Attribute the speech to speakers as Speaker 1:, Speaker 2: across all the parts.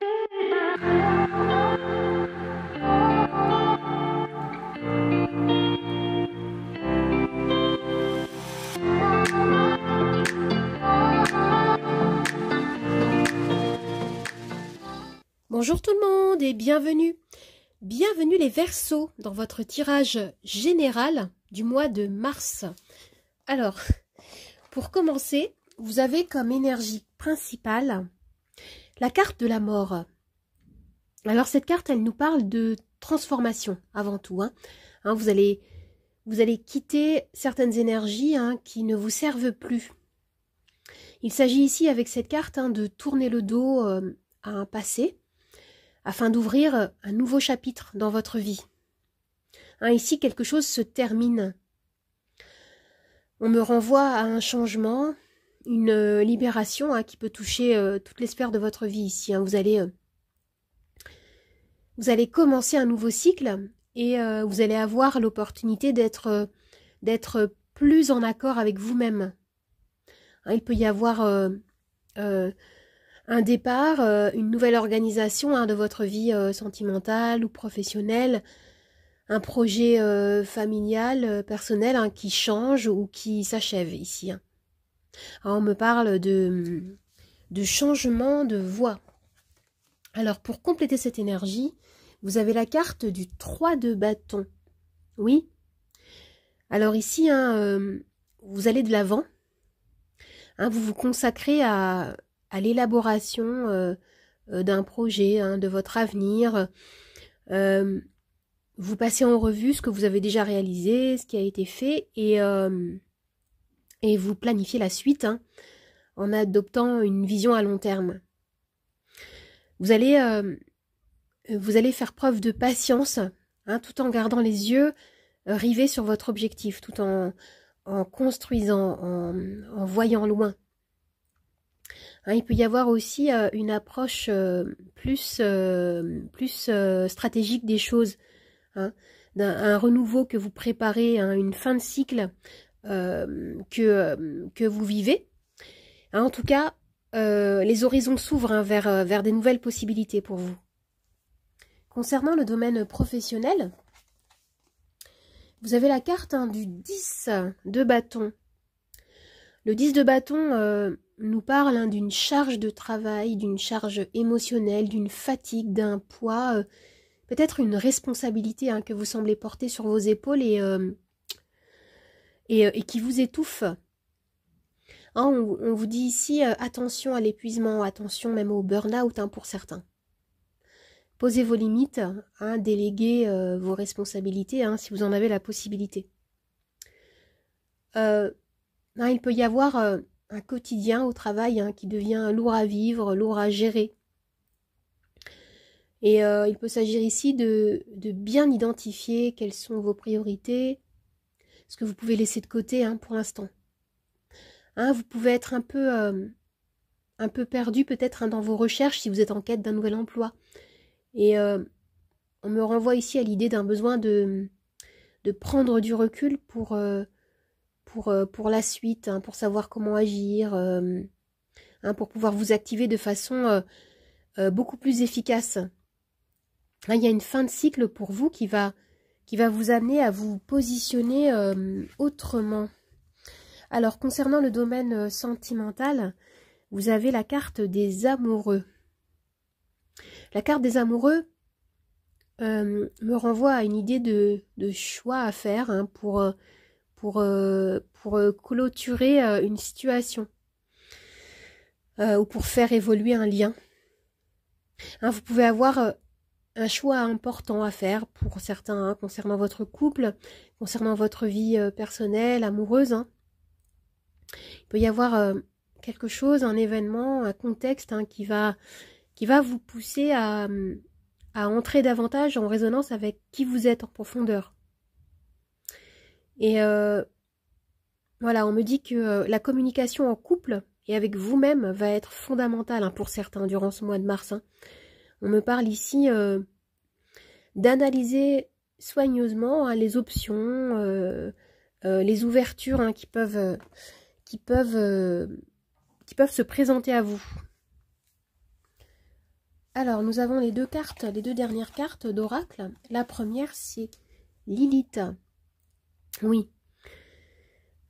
Speaker 1: Bonjour tout le monde et bienvenue. Bienvenue les Verseaux dans votre tirage général du mois de mars. Alors, pour commencer, vous avez comme énergie principale la carte de la mort. Alors cette carte, elle nous parle de transformation avant tout. Vous allez quitter certaines énergies qui ne vous servent plus. Il s'agit ici avec cette carte de tourner le dos à un passé, afin d'ouvrir un nouveau chapitre dans votre vie. Ici, quelque chose se termine. On me renvoie à un changement, une libération qui peut toucher toutes les sphères de votre vie ici. Vous allez commencer un nouveau cycle et vous allez avoir l'opportunité d'être plus en accord avec vous-même. Il peut y avoir un départ, une nouvelle organisation de votre vie sentimentale ou professionnelle, un projet familial, personnel qui change ou qui s'achève ici. On me parle de changement de voie. Alors pour compléter cette énergie, vous avez la carte du 3 de bâton. Oui. Alors ici, vous allez de l'avant. Vous vous consacrez à l'élaboration d'un projet, de votre avenir. Vous passez en revue ce que vous avez déjà réalisé, ce qui a été fait, et vous planifiez la suite en adoptant une vision à long terme. Vous allez faire preuve de patience, tout en gardant les yeux rivés sur votre objectif, tout en construisant, en voyant loin. Il peut y avoir aussi une approche plus stratégique des choses, un renouveau que vous préparez, une fin de cycle que vous vivez. En tout cas, les horizons s'ouvrent vers des nouvelles possibilités pour vous. Concernant le domaine professionnel, vous avez la carte du 10 de bâton. Le 10 de bâton nous parle d'une charge de travail, d'une charge émotionnelle, d'une fatigue, d'un poids, peut-être une responsabilité que vous semblez porter sur vos épaules et qui vous étouffe. On vous dit ici attention à l'épuisement, attention même au burn-out pour certains. Posez vos limites, déléguez vos responsabilités si vous en avez la possibilité. Il peut y avoir un quotidien au travail qui devient lourd à vivre, lourd à gérer. Et il peut s'agir ici de bien identifier quelles sont vos priorités, ce que vous pouvez laisser de côté pour l'instant. Vous pouvez être un peu perdu peut-être dans vos recherches si vous êtes en quête d'un nouvel emploi. Et on me renvoie ici à l'idée d'un besoin de prendre du recul pour la suite, pour savoir comment agir, pour pouvoir vous activer de façon beaucoup plus efficace. Il y a une fin de cycle pour vous qui va vous amener à vous positionner autrement. Alors, concernant le domaine sentimental, vous avez la carte des amoureux. La carte des amoureux me renvoie à une idée de choix à faire pour clôturer une situation ou pour faire évoluer un lien. Vous pouvez avoir un choix important à faire pour certains concernant votre couple, concernant votre vie personnelle, amoureuse. Il peut y avoir quelque chose, un événement, un contexte qui va vous pousser à entrer davantage en résonance avec qui vous êtes en profondeur. Et voilà, on me dit que la communication en couple et avec vous-même va être fondamentale pour certains durant ce mois de mars. On me parle ici d'analyser soigneusement les options, les ouvertures qui peuvent se présenter à vous. Alors, nous avons les deux cartes, les deux dernières cartes d'oracle. La première, c'est Lilith. Oui.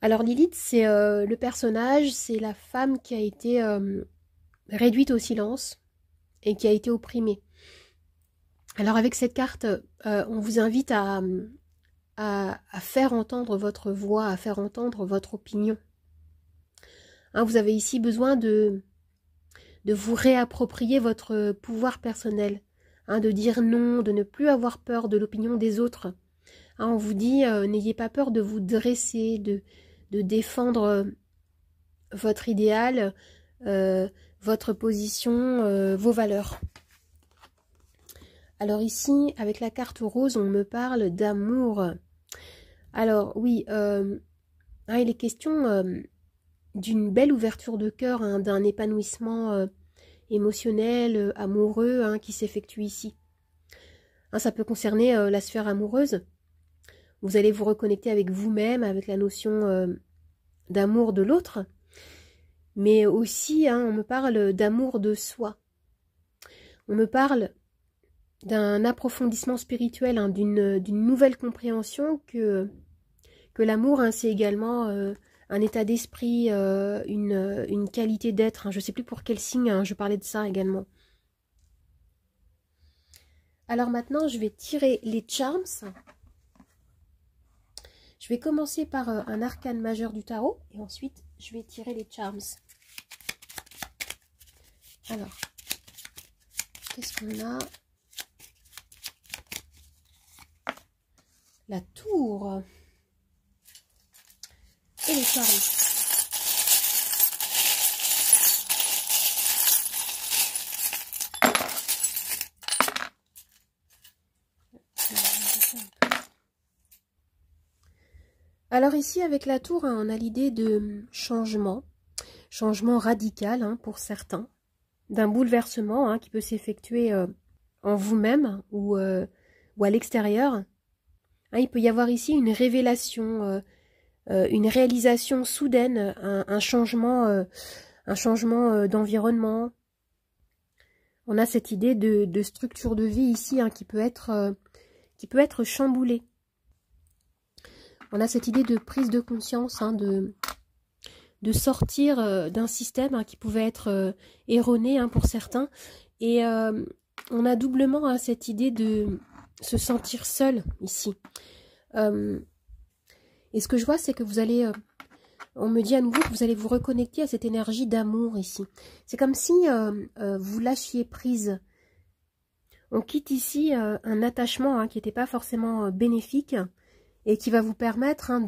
Speaker 1: Alors, Lilith, c'est le personnage, c'est la femme qui a été réduite au silence et qui a été opprimée. Alors, avec cette carte, on vous invite à faire entendre votre voix, à faire entendre votre opinion. Hein, vous avez ici besoin de vous réapproprier votre pouvoir personnel, hein, de dire non, de ne plus avoir peur de l'opinion des autres. Hein, on vous dit, n'ayez pas peur de vous dresser, de défendre votre idéal, votre position, vos valeurs. Alors ici, avec la carte rose, on me parle d'amour. Alors oui, hein, il est question d'une belle ouverture de cœur, hein, d'un épanouissement émotionnel, amoureux, hein, qui s'effectue ici. Hein, ça peut concerner la sphère amoureuse. Vous allez vous reconnecter avec vous-même, avec la notion d'amour de l'autre. Mais aussi, hein, on me parle d'amour de soi. On me parle d'un approfondissement spirituel, hein, d'une nouvelle compréhension que l'amour, hein, c'est également un état d'esprit, une qualité d'être. Hein. Je ne sais plus pour quel signe, hein, je parlais de ça également. Alors maintenant, je vais tirer les charms. Je vais commencer par un arcane majeur du tarot et ensuite, je vais tirer les charms. Alors, qu'est-ce qu'on a? La tour et les charmes. Alors ici, avec la tour, hein, on a l'idée de changement radical, hein, pour certains, d'un bouleversement, hein, qui peut s'effectuer en vous-même ou à l'extérieur. Hein, il peut y avoir ici une révélation, une réalisation soudaine, un changement d'environnement. On a cette idée de structure de vie ici, hein, qui peut être chamboulée. On a cette idée de prise de conscience, hein, de sortir d'un système, hein, qui pouvait être erroné, hein, pour certains. Et on a doublement, hein, cette idée de se sentir seul ici. Et ce que je vois, c'est que vous allez... on me dit à nouveau que vous allez vous reconnecter à cette énergie d'amour ici. C'est comme si vous lâchiez prise. On quitte ici un attachement, hein, qui n'était pas forcément bénéfique et qui va vous permettre, hein,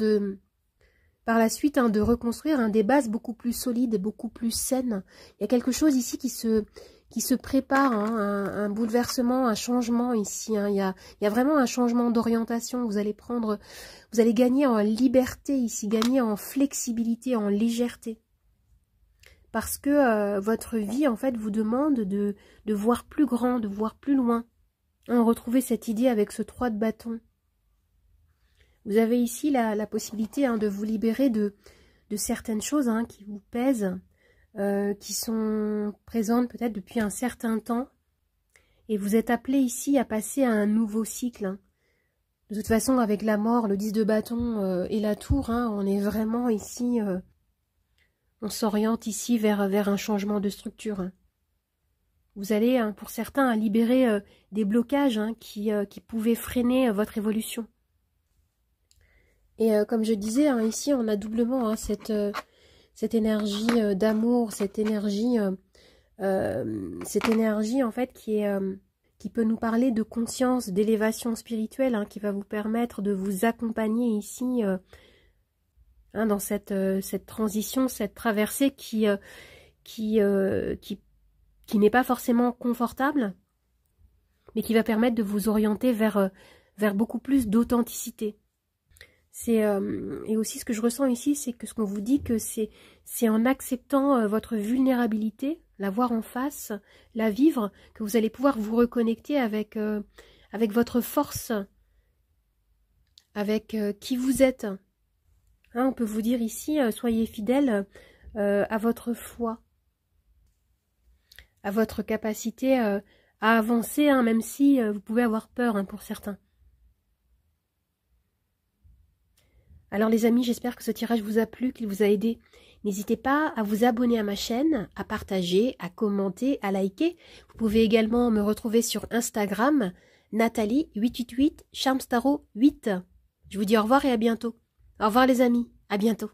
Speaker 1: par la suite, hein, de reconstruire, hein, des bases beaucoup plus solides et beaucoup plus saines. Il y a quelque chose ici qui se prépare, hein, un bouleversement, un changement ici. Hein. Il y a vraiment un changement d'orientation. Vous allez gagner en liberté ici, gagner en flexibilité, en légèreté. Parce que votre vie, en fait, vous demande de voir plus grand, de voir plus loin. Hein, retrouvez cette idée avec ce 3 de bâton. Vous avez ici la possibilité, hein, de vous libérer de certaines choses, hein, qui vous pèsent, qui sont présentes peut-être depuis un certain temps. Et vous êtes appelé ici à passer à un nouveau cycle. Hein. De toute façon, avec la mort, le 10 de bâton et la tour, hein, on est vraiment ici... on s'oriente ici vers un changement de structure. Hein. Vous allez, hein, pour certains, libérer des blocages, hein, qui pouvaient freiner votre évolution. Et comme je disais, hein, ici, on a doublement, hein, cette énergie d'amour, cette énergie en fait qui peut nous parler de conscience, d'élévation spirituelle, hein, qui va vous permettre de vous accompagner ici hein, dans cette transition, cette traversée qui n'est pas forcément confortable, mais qui va permettre de vous orienter vers beaucoup plus d'authenticité. Et aussi ce que je ressens ici, c'est que ce qu'on vous dit, que c'est en acceptant votre vulnérabilité, la voir en face, la vivre, que vous allez pouvoir vous reconnecter avec votre force, avec qui vous êtes. Hein, on peut vous dire ici, soyez fidèle à votre foi, à votre capacité à avancer, hein, même si vous pouvez avoir peur, hein, pour certains. Alors les amis, j'espère que ce tirage vous a plu, qu'il vous a aidé. N'hésitez pas à vous abonner à ma chaîne, à partager, à commenter, à liker. Vous pouvez également me retrouver sur Instagram, Nathalie888 Charmstaro 8. Je vous dis au revoir et à bientôt. Au revoir les amis, à bientôt.